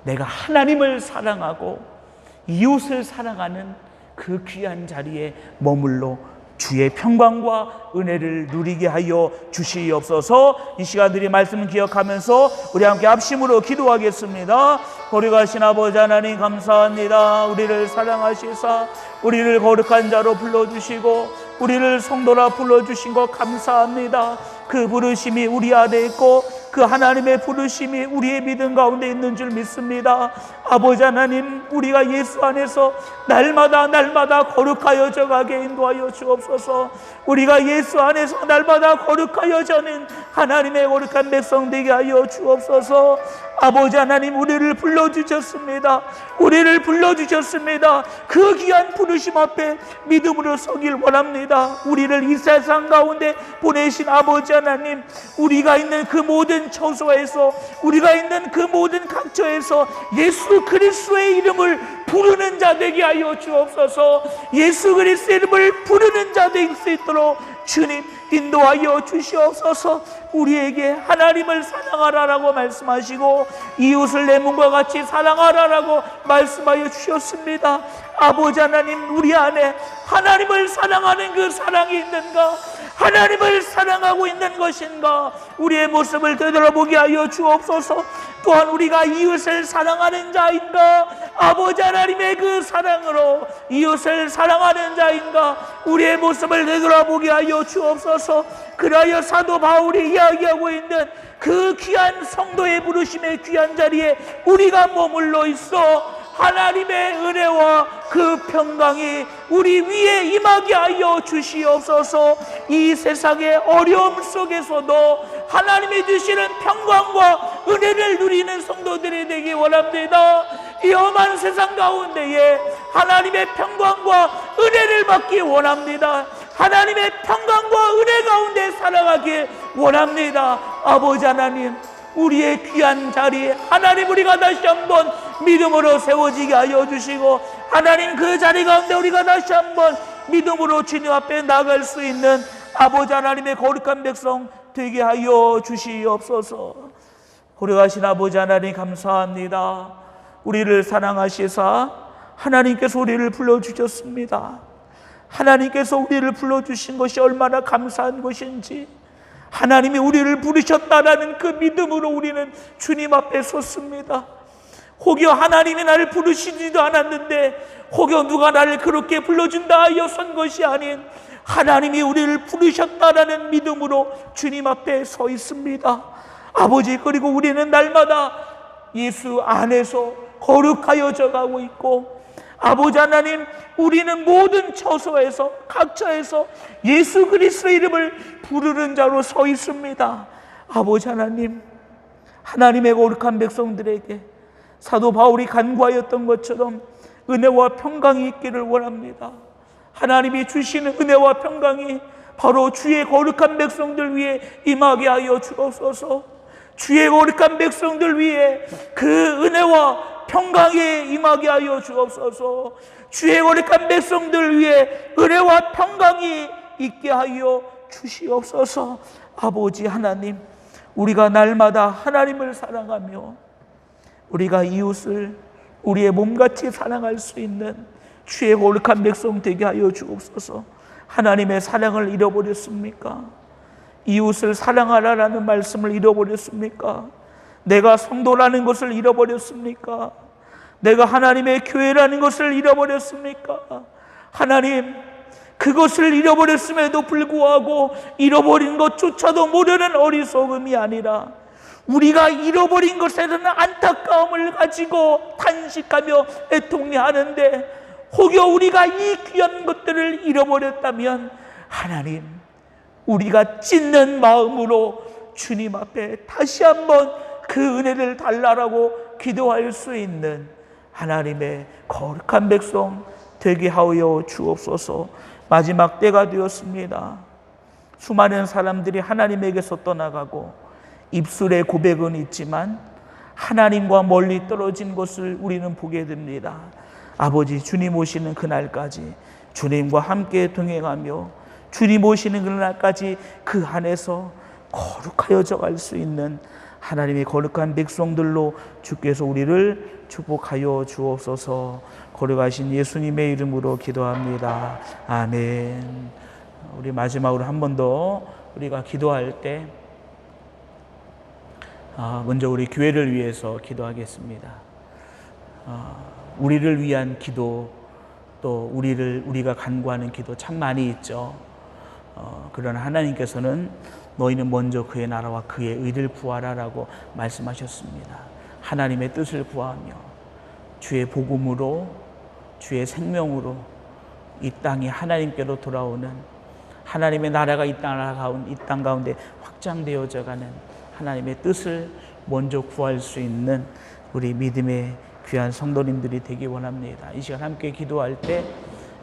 내가 하나님을 사랑하고 이웃을 사랑하는 그 귀한 자리에 머물러 주의 평강과 은혜를 누리게 하여 주시옵소서. 이 시간들이 말씀을 기억하면서 우리 함께 합심으로 기도하겠습니다. 거룩하신 아버지 하나님 감사합니다. 우리를 사랑하시사 우리를 거룩한 자로 불러주시고 우리를 성도라 불러주신 것 감사합니다. 그 부르심이 우리 안에 있고 그 하나님의 부르심이 우리의 믿음 가운데 있는 줄 믿습니다. 아버지 하나님, 우리가 예수 안에서 날마다 거룩하여져 가게 인도하여 주옵소서. 우리가 예수 안에서 날마다 거룩하여져는 하나님의 거룩한 백성 되게 하여 주옵소서. 아버지 하나님, 우리를 불러주셨습니다. 우리를 불러주셨습니다. 그 귀한 부르심 앞에 믿음으로 서길 원합니다. 우리를 이 세상 가운데 보내신 아버지 하나님, 우리가 있는 그 모든 처소에서, 우리가 있는 그 모든 각처에서 예수 그리스도의 이름을 부르는 자 되게 하여 주옵소서. 예수 그리스도의 이름을 부르는 자 될 수 있도록 주님 인도하여 주시옵소서. 우리에게 하나님을 사랑하라라고 말씀하시고 이웃을 내 몸과 같이 사랑하라라고 말씀하여 주셨습니다. 아버지 하나님, 우리 안에 하나님을 사랑하는 그 사랑이 있는가? 하나님을 사랑하고 있는 것인가? 우리의 모습을 되돌아보게 하여 주옵소서. 또한 우리가 이웃을 사랑하는 자인가? 아버지 하나님의 그 사랑으로 이웃을 사랑하는 자인가? 우리의 모습을 되돌아보게 하여 주옵소서. 그리하여 사도 바울이 이야기하고 있는 그 귀한 성도의 부르심의 귀한 자리에 우리가 머물러 있어 하나님의 은혜와 그 평강이 우리 위에 임하게 하여 주시옵소서. 이 세상의 어려움 속에서도 하나님이 주시는 평강과 은혜를 누리는 성도들이 되기 원합니다. 이 험한 세상 가운데에 하나님의 평강과 은혜를 받기 원합니다. 하나님의 평강과 은혜 가운데 살아가기 원합니다. 아버지 하나님, 우리의 귀한 자리에 하나님, 우리가 다시 한번 믿음으로 세워지게 하여 주시고, 하나님 그 자리 가운데 우리가 다시 한번 믿음으로 주님 앞에 나갈 수 있는 아버지 하나님의 거룩한 백성 되게 하여 주시옵소서. 거룩하신 아버지 하나님 감사합니다. 우리를 사랑하시사 하나님께서 우리를 불러주셨습니다. 하나님께서 우리를 불러주신 것이 얼마나 감사한 것인지, 하나님이 우리를 부르셨다라는 그 믿음으로 우리는 주님 앞에 섰습니다. 혹여 하나님이 나를 부르시지도 않았는데 혹여 누가 나를 그렇게 불러준다 하여 선 것이 아닌 하나님이 우리를 부르셨다라는 믿음으로 주님 앞에 서 있습니다. 아버지, 그리고 우리는 날마다 예수 안에서 거룩하여져 가고 있고, 아버지 하나님, 우리는 모든 처소에서 각처에서 예수 그리스도의 이름을 부르는 자로 서 있습니다. 아버지 하나님, 하나님의 거룩한 백성들에게 사도 바울이 간구하였던 것처럼 은혜와 평강이 있기를 원합니다. 하나님이 주시는 은혜와 평강이 바로 주의 거룩한 백성들 위해 임하게 하여 주옵소서. 주의 거룩한 백성들 위해 그 은혜와 평강에 임하게 하여 주옵소서. 주의 거룩한 백성들 위해 은혜와 평강이 있게 하여 주시옵소서. 아버지 하나님, 우리가 날마다 하나님을 사랑하며 우리가 이웃을 우리의 몸같이 사랑할 수 있는 주의 거룩한 백성 되게 하여 주옵소서. 하나님의 사랑을 잃어버렸습니까? 이웃을 사랑하라라는 말씀을 잃어버렸습니까? 내가 성도라는 것을 잃어버렸습니까? 내가 하나님의 교회라는 것을 잃어버렸습니까? 하나님, 그것을 잃어버렸음에도 불구하고 잃어버린 것조차도 모르는 어리석음이 아니라 우리가 잃어버린 것에 대한 안타까움을 가지고 탄식하며 애통해하는데 혹여 우리가 이 귀한 것들을 잃어버렸다면 하나님, 우리가 찢는 마음으로 주님 앞에 다시 한번 그 은혜를 달라라고 기도할 수 있는 하나님의 거룩한 백성 되게 하여 주옵소서. 마지막 때가 되었습니다. 수많은 사람들이 하나님에게서 떠나가고 입술의 고백은 있지만 하나님과 멀리 떨어진 것을 우리는 보게 됩니다. 아버지, 주님 오시는 그날까지 주님과 함께 동행하며 주님 오시는 그날까지 그 안에서 거룩하여져 갈 수 있는 하나님의 거룩한 백성들로 주께서 우리를 축복하여 주옵소서. 거룩하신 예수님의 이름으로 기도합니다. 아멘. 우리 마지막으로 한 번 더 우리가 기도할 때 먼저 우리 교회를 위해서 기도하겠습니다. 우리를 위한 기도, 또 우리가 간구하는 기도 참 많이 있죠. 그러나 하나님께서는 너희는 먼저 그의 나라와 그의 의를 구하라라고 말씀하셨습니다. 하나님의 뜻을 구하며 주의 복음으로, 주의 생명으로 이 땅이 하나님께로 돌아오는, 하나님의 나라가 이 땅 가운데 확장되어져 가는 하나님의 뜻을 먼저 구할 수 있는 우리 믿음의 귀한 성도님들이 되기 원합니다. 이 시간 함께 기도할 때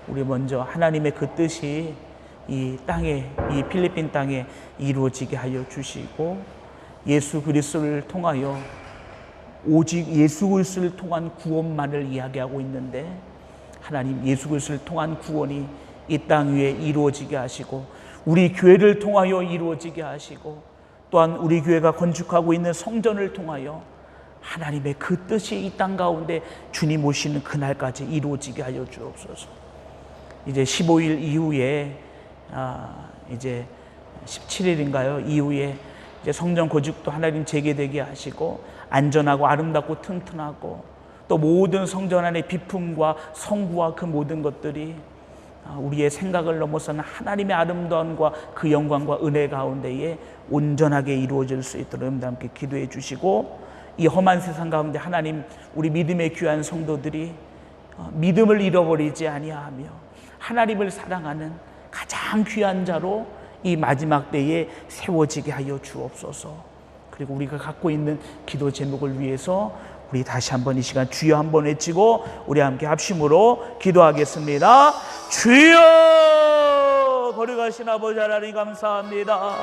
우리 먼저 하나님의 그 뜻이 이 땅에, 이 필리핀 땅에 이루어지게 하여 주시고, 예수 그리스도를 통하여, 오직 예수 그리스도를 통한 구원만을 이야기하고 있는데 하나님, 예수 그리스도를 통한 구원이 이 땅 위에 이루어지게 하시고 우리 교회를 통하여 이루어지게 하시고 또한 우리 교회가 건축하고 있는 성전을 통하여 하나님의 그 뜻이 이 땅 가운데 주님 오시는 그날까지 이루어지게 하여 주옵소서. 이제 15일 이후에 이제 17일인가요? 이후에 이제 성전 건축도 하나님 재개되게 하시고 안전하고 아름답고 튼튼하고 또 모든 성전 안의 비품과 성구와 그 모든 것들이 우리의 생각을 넘어서는 하나님의 아름다움과 그 영광과 은혜 가운데에 온전하게 이루어질 수 있도록 여러분들 함께 기도해 주시고, 이 험한 세상 가운데 하나님, 우리 믿음의 귀한 성도들이 믿음을 잃어버리지 아니하며 하나님을 사랑하는 가장 귀한 자로 이 마지막 때에 세워지게 하여 주옵소서. 그리고 우리가 갖고 있는 기도 제목을 위해서 우리 다시 한번 이 시간 주여 한번 외치고 우리 함께 합심으로 기도하겠습니다. 주여! 거룩하신 아버지 하나님 감사합니다.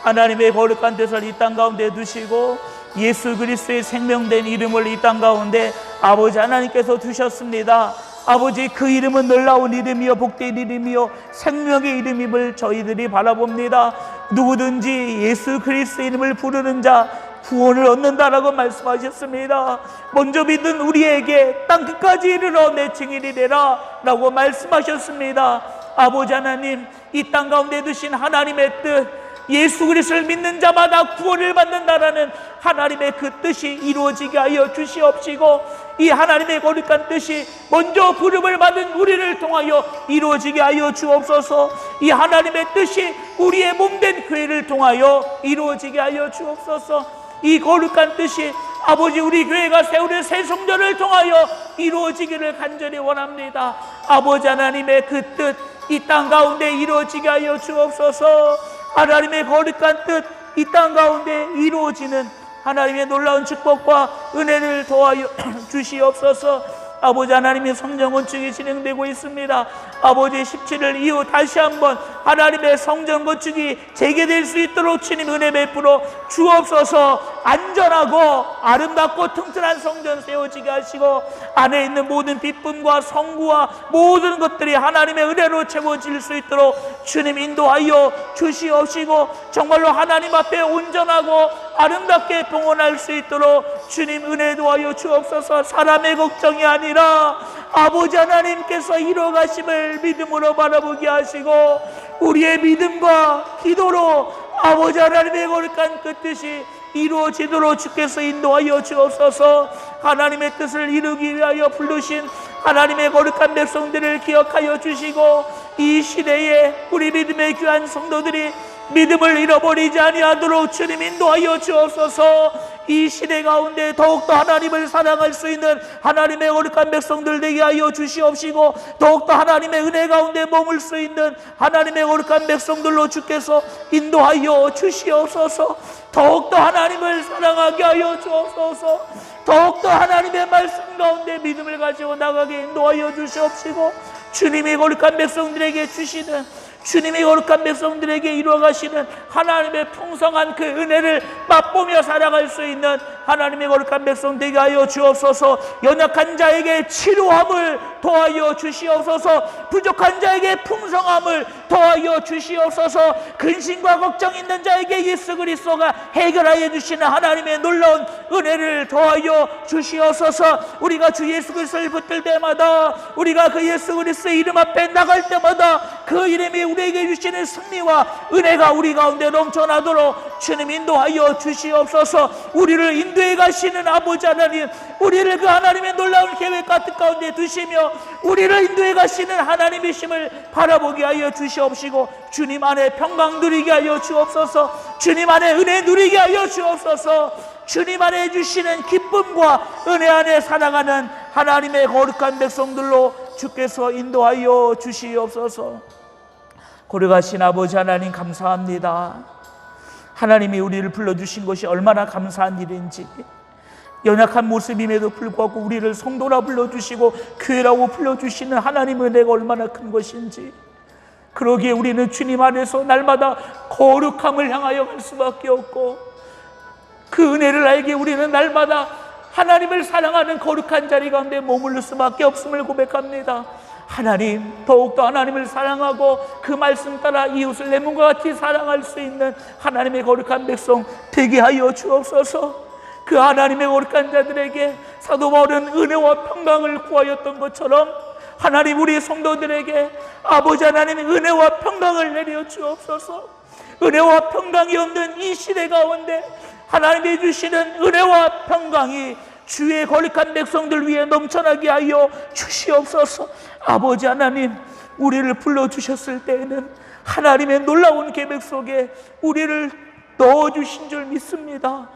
하나님의 거룩한 뜻을 이 땅 가운데 두시고 예수 그리스도의 생명된 이름을 이 땅 가운데 아버지 하나님께서 두셨습니다. 아버지, 그 이름은 놀라운 이름이요 복된 이름이요 생명의 이름임을 저희들이 바라봅니다. 누구든지 예수 그리스도의 이름을 부르는 자 구원을 얻는다라고 말씀하셨습니다. 먼저 믿은 우리에게 땅끝까지 이르러 내 증인이 되라 라고 말씀하셨습니다. 아버지 하나님, 이 땅 가운데 두신 하나님의 뜻, 예수 그리스도를 믿는 자마다 구원을 받는다라는 하나님의 그 뜻이 이루어지게 하여 주시옵시고, 이 하나님의 거룩한 뜻이 먼저 부름을 받은 우리를 통하여 이루어지게 하여 주옵소서. 이 하나님의 뜻이 우리의 몸된 교회를 통하여 이루어지게 하여 주옵소서. 이 거룩한 뜻이 아버지, 우리 교회가 세우는 새 성전을 통하여 이루어지기를 간절히 원합니다. 아버지 하나님의 그 뜻 이 땅 가운데 이루어지게 하여 주옵소서. 하나님의 거룩한 뜻 이 땅 가운데 이루어지는 하나님의 놀라운 축복과 은혜를 더하여 주시옵소서. 아버지 하나님의 성전 건축이 진행되고 있습니다. 아버지, 17일 이후 다시 한번 하나님의 성전 건축이 재개될 수 있도록 주님 은혜 베풀어 주옵소서. 안전하고 아름답고 튼튼한 성전 세워지게 하시고 안에 있는 모든 기쁨과 성구와 모든 것들이 하나님의 은혜로 채워질 수 있도록 주님 인도하여 주시옵시고 정말로 하나님 앞에 온전하고 아름답게 봉헌할 수 있도록 주님 은혜 도하여 주옵소서. 사람의 걱정이 아니라 아버지 하나님께서 이뤄가심을 믿음으로 바라보게 하시고 우리의 믿음과 기도로 아버지 하나님의 거룩한 그 뜻이 이루어지도록 주께서 인도하여 주옵소서. 하나님의 뜻을 이루기 위하여 부르신 하나님의 거룩한 백성들을 기억하여 주시고 이 시대에 우리 믿음의 귀한 성도들이 믿음을 잃어버리지 아니하도록 주님 인도하여 주옵소서. 이 시대 가운데 더욱더 하나님을 사랑할 수 있는 하나님의 거룩한 백성들 되게 하여 주시옵시고 더욱더 하나님의 은혜 가운데 머물 수 있는 하나님의 거룩한 백성들로 주께서 인도하여 주시옵소서. 더욱더 하나님을 사랑하게 하여 주옵소서. 더욱더 하나님의 말씀 가운데 믿음을 가지고 나가게 인도하여 주시옵시고 주님이 거룩한 백성들에게 주시는 주님이 거룩한 백성들에게 이루어가시는 하나님의 풍성한 그 은혜를 맛보며 살아갈 수 있는 하나님의 거룩한 백성 되게 하여 주옵소서. 연약한 자에게 치료함을 더하여 주시옵소서. 부족한 자에게 풍성함을 더하여 주시옵소서. 근심과 걱정 있는 자에게 예수 그리스도가 해결하여 주시는 하나님의 놀라운 은혜를 더하여 주시옵소서. 우리가 주 예수 그리스도를 붙들 때마다 우리가 그 예수 그리스도의 이름 앞에 나갈 때마다 그 이름이 우리에게 주시는 승리와 은혜가 우리 가운데 넘쳐나도록 주님 인도하여 주시옵소서. 우리를 인도해 가시는 아버지 하나님, 우리를 그 하나님의 놀라운 계획과 뜻 가운데 두시며 우리를 인도해 가시는 하나님이심을 바라보게 하여 주시옵시고 주님 안에 평강 누리게 하여 주옵소서. 주님 안에 은혜 누리게 하여 주옵소서. 주님 안에 주시는 기쁨과 은혜 안에 살아가는 하나님의 거룩한 백성들로 주께서 인도하여 주시옵소서. 거룩하신 아버지 하나님 감사합니다. 하나님이 우리를 불러주신 것이 얼마나 감사한 일인지, 연약한 모습임에도 불구하고 우리를 성도라 불러주시고 교회라고 불러주시는 하나님의 은혜가 얼마나 큰 것인지, 그러기에 우리는 주님 안에서 날마다 거룩함을 향하여 갈 수밖에 없고 그 은혜를 알기에 우리는 날마다 하나님을 사랑하는 거룩한 자리 가운데 머무를 수밖에 없음을 고백합니다. 하나님, 더욱더 하나님을 사랑하고 그 말씀 따라 이웃을 내 몸과 같이 사랑할 수 있는 하나님의 거룩한 백성 되게 하여 주옵소서. 그 하나님의 거룩한 자들에게 사도 바울은 은혜와 평강을 구하였던 것처럼 하나님 우리 성도들에게 아버지 하나님의 은혜와 평강을 내려 주옵소서. 은혜와 평강이 없는 이 시대 가운데 하나님이 주시는 은혜와 평강이 주의 거룩한 백성들 위해 넘쳐나게 하여 주시옵소서. 아버지 하나님, 우리를 불러주셨을 때에는 하나님의 놀라운 계획 속에 우리를 넣어주신 줄 믿습니다.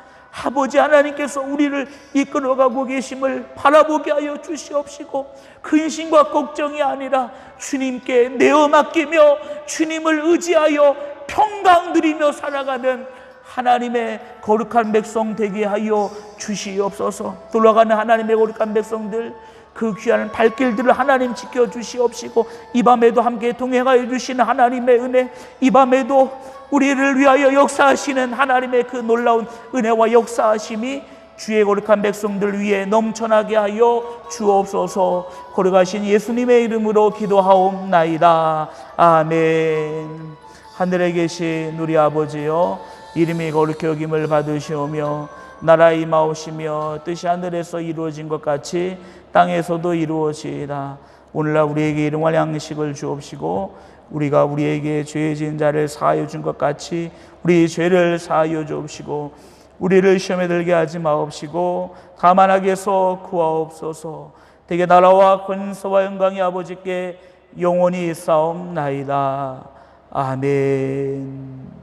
아버지 하나님께서 우리를 이끌어가고 계심을 바라보게 하여 주시옵시고 근심과 걱정이 아니라 주님께 내어 맡기며 주님을 의지하여 평강 누리며 살아가는 하나님의 거룩한 백성 되게 하여 주시옵소서. 돌아가는 하나님의 거룩한 백성들, 그 귀한 발길들을 하나님 지켜주시옵시고 이 밤에도 함께 동행하여 주시는 하나님의 은혜, 이 밤에도 우리를 위하여 역사하시는 하나님의 그 놀라운 은혜와 역사하심이 주의 거룩한 백성들 위에 넘쳐나게 하여 주옵소서. 거룩하신 예수님의 이름으로 기도하옵나이다. 아멘. 하늘에 계신 우리 아버지여, 이름이 거룩히 여김을 받으시오며 나라 임하오시며 뜻이 하늘에서 이루어진 것 같이 땅에서도 이루어지이다. 오늘날 우리에게 일용할 양식을 주옵시고 우리가 우리에게 죄 지은 자를 사하여 준 것 같이 우리 죄를 사하여 주옵시고 우리를 시험에 들게 하지 마옵시고 다만 악에서 구하옵소서. 대개 나라와 권세와 영광이 아버지께 영원히 있사옵나이다. 아멘.